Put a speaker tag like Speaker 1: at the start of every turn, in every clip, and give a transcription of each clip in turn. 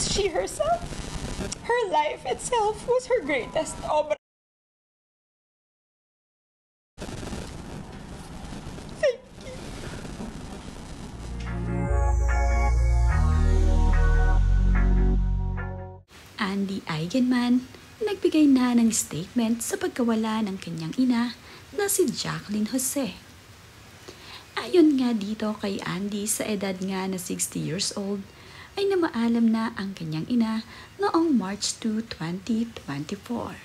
Speaker 1: as she herself. Her life itself was her greatest obra. Thank you.
Speaker 2: Andy Eigenman nagbigay na ng statement sa pagkawala ng kanyang ina na si Jacqueline Jose. Ayon nga dito kay Andy, sa edad nga na 60 years old, ay namaalam na ang kanyang ina noong March 2, 2024.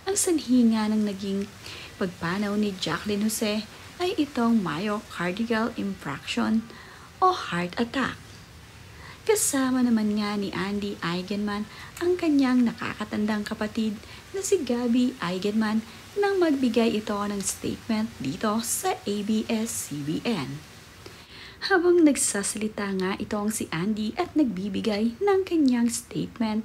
Speaker 2: Ang sanhi nga ng naging pagpanaw ni Jacqueline Jose ay itong myocardial infarction o heart attack. Kasama naman nga ni Andy Eigenman ang kanyang nakakatandang kapatid na si Gabby Eigenman nang magbigay ito ng statement dito sa ABS-CBN. Habang nagsasalita nga itong si Andy at nagbibigay ng kanyang statement,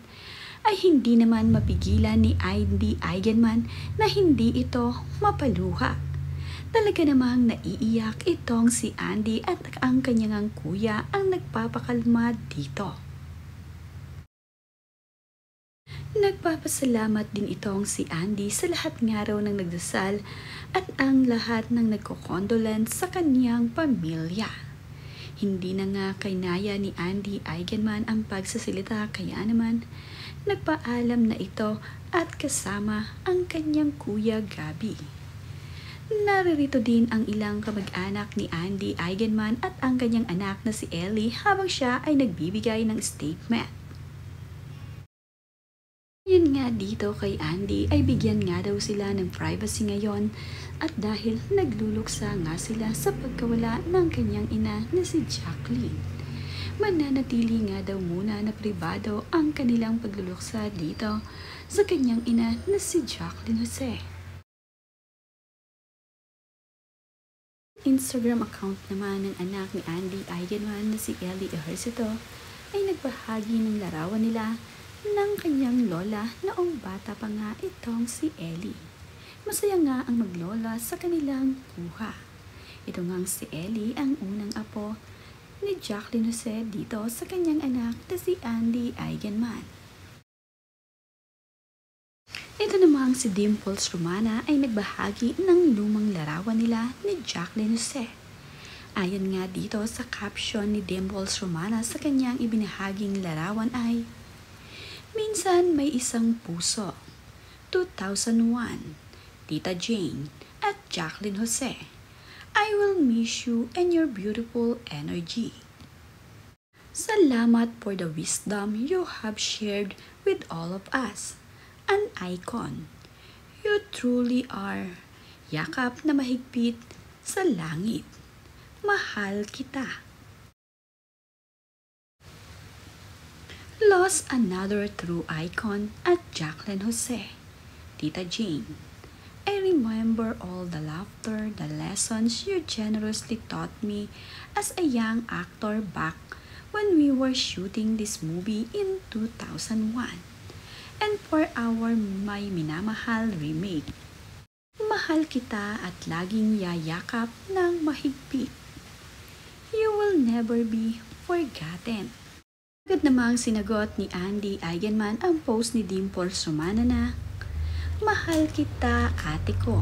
Speaker 2: ay hindi naman mapigilan ni Andy Eigenman na hindi ito mapaluha. Talaga namang naiiyak itong si Andy at ang kanyang kuya ang nagpapakalma dito. Nagpapasalamat din itong si Andy sa lahat nga raw ng nagdasal at ang lahat ng nagko-condolence sa kanyang pamilya. Hindi na nga kainaya ni Andy Eigenman ang pagsasalita, kaya naman nagpaalam na ito at kasama ang kanyang kuya Gabby. Naririto din ang ilang kamag-anak ni Andy Eigenman at ang kanyang anak na si Ellie habang siya ay nagbibigay ng statement. Yun nga dito kay Andy ay bigyan nga daw sila ng privacy ngayon at dahil nagluluksa nga sila sa pagkawala ng kanyang ina na si Jacqueline. Mananatili nga daw muna na pribado ang kanilang pagluluksa dito sa kanyang ina na si Jacqueline Jose. Instagram account naman ng anak ni Andy Eigenman na si Ellie Ejercito ay nagbahagi ng larawan nila ng kanyang lola noong bata pa nga itong si Ellie. Masaya nga ang maglola sa kanilang kuha. Ito ngang si Ellie ang unang apo ni Jacqueline Jose dito sa kanyang anak na si Andy Eigenman. Ito namang si Dimples Romana ay nagbahagi ng lumang larawan nila ni Jacqueline Jose. Ayon nga dito sa caption ni Dimples Romana sa kanyang ibinahaging larawan ay, "Minsan may isang puso, 2001, Tita Jane at Jacqueline Jose. I will miss you and your beautiful energy. Salamat for the wisdom you have shared with all of us. An icon. You truly are. Yakap na mahigpit sa langit. Mahal kita." Lost another true icon at Jacqueline Jose. Tita Jane. I remember all the laughter, the lessons you generously taught me as a young actor back when we were shooting this movie in 2001. And for our may minamahal remake. Mahal kita at laging yayakap ng mahigpit. You will never be forgotten. Agad namang sinagot ni Andy Eigenman ang post ni Dimples Romana na, "Mahal kita, ate ko."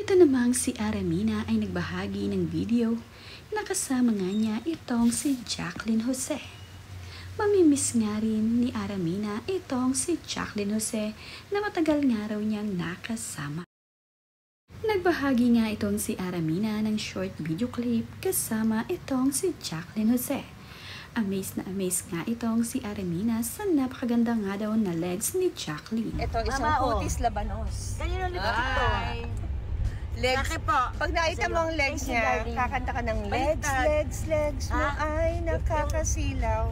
Speaker 2: Ito namang si Aramina ay nagbahagi ng video na kasama nga niya itong si Jacqueline Jose. Mamimiss nga rin ni Aramina itong si Jacqueline Jose na matagal nga raw niyang nakasama. Nagbahagi nga itong si Aramina ng short video clip kasama itong si Jacqueline Jose. Amaze na amaze nga itong si Aramina sa napakaganda nga daw na legs ni Jacqueline.
Speaker 3: Ito isang Otis Labanos.
Speaker 4: Ganyan ulit ito.
Speaker 3: Legs.
Speaker 4: Laki po.
Speaker 3: Pag nakita mo ang legs niya, kakanta ka ng legs mo ay nakakasilaw.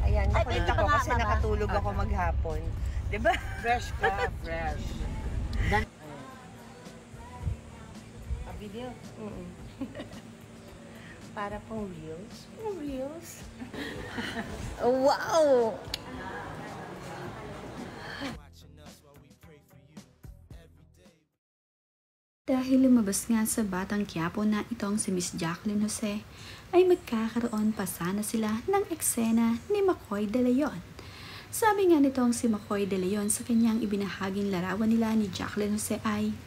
Speaker 3: Ayan, nakulit ako kasi nakatulog ako maghapon. Diba?
Speaker 4: Fresh ka, fresh.
Speaker 3: Video? Para pong reels? Reels? Wow!
Speaker 2: Dahil lumabas nga sa Batang Quiapo na itong si Miss Jacqueline Jose, ay magkakaroon pa sana sila ng eksena ni Makoy De Leon. Sabi nga nitong si Makoy De Leon sa kanyang ibinahaging larawan nila ni Jacqueline Jose ay,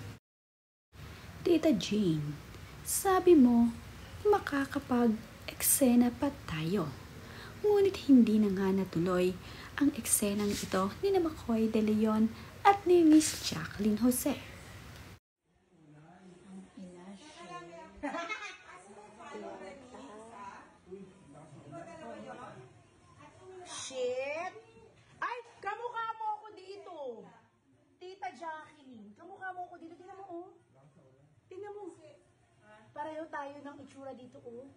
Speaker 2: Tita Jane, sabi mo, makakapag-eksena pa tayo. Ngunit hindi na nga natuloy ang eksenang ito ni Makoy De Leon at ni Miss Jacqueline Jose.
Speaker 5: Shit! Ay, kamukha mo ako dito. Tita Jacqueline, kamukha mo ako dito. Tingnan mo, oh. Tingnan mo. Pareho tayo ng itsura dito, oh.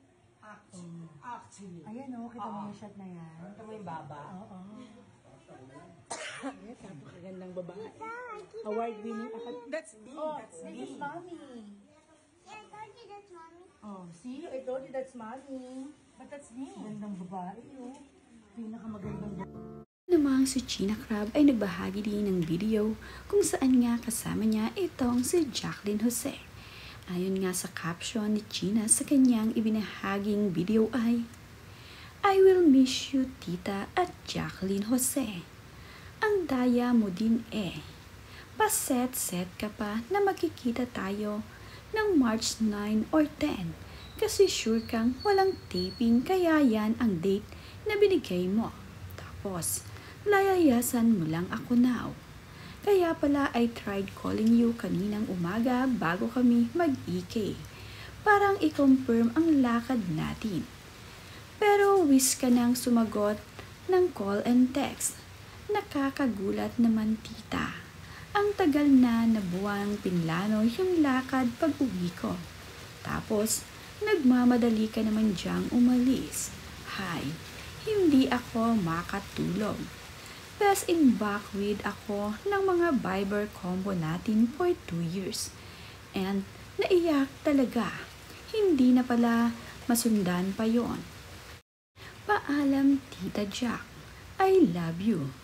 Speaker 4: Actually.
Speaker 5: Ayan, oh. Kita mo yung shot na yan.
Speaker 4: Ito mo yung baba.
Speaker 5: Oo. Ayan, napakagandang babae. Award-winning academic.
Speaker 4: That's me.
Speaker 5: Oh,
Speaker 4: That's
Speaker 5: this
Speaker 4: me.
Speaker 5: is mommy.
Speaker 6: Yeah, I told you that's mommy.
Speaker 5: Oh, see? I told you that's mommy.
Speaker 4: But that's me.
Speaker 5: Gandang babae, oh. Pinakamagandang babae.
Speaker 2: Namang si Gina Crab ay nagbahagi din ng video kung saan nga kasama niya itong si Jacqueline Jose. Ayon nga sa caption ni Gina sa kanyang ibinahaging video ay, I will miss you tita at Jacqueline Jose. Ang daya mo din eh. Paset-set ka pa na makikita tayo ng March 9 or 10 kasi sure kang walang taping kaya yan ang date na binigay mo. Tapos, layayasan mo lang ako now. Kaya pala I tried calling you kaninang umaga bago kami mag-EK. Parang i-confirm ang lakad natin. Pero wish ka nang sumagot ng call and text. Nakakagulat naman tita. Ang tagal na buwang pinlano yung lakad pag uwi ko. Tapos, nagmamadali ka naman diyang umalis. Hi, hindi ako makatulog. Best in backward ako ng mga Viber combo natin for 2 years. And naiyak talaga. Hindi na pala masundan pa yon. Paalam Tita Jack. I love you.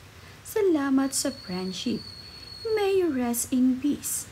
Speaker 2: Salamat sa friendship. May you rest in peace.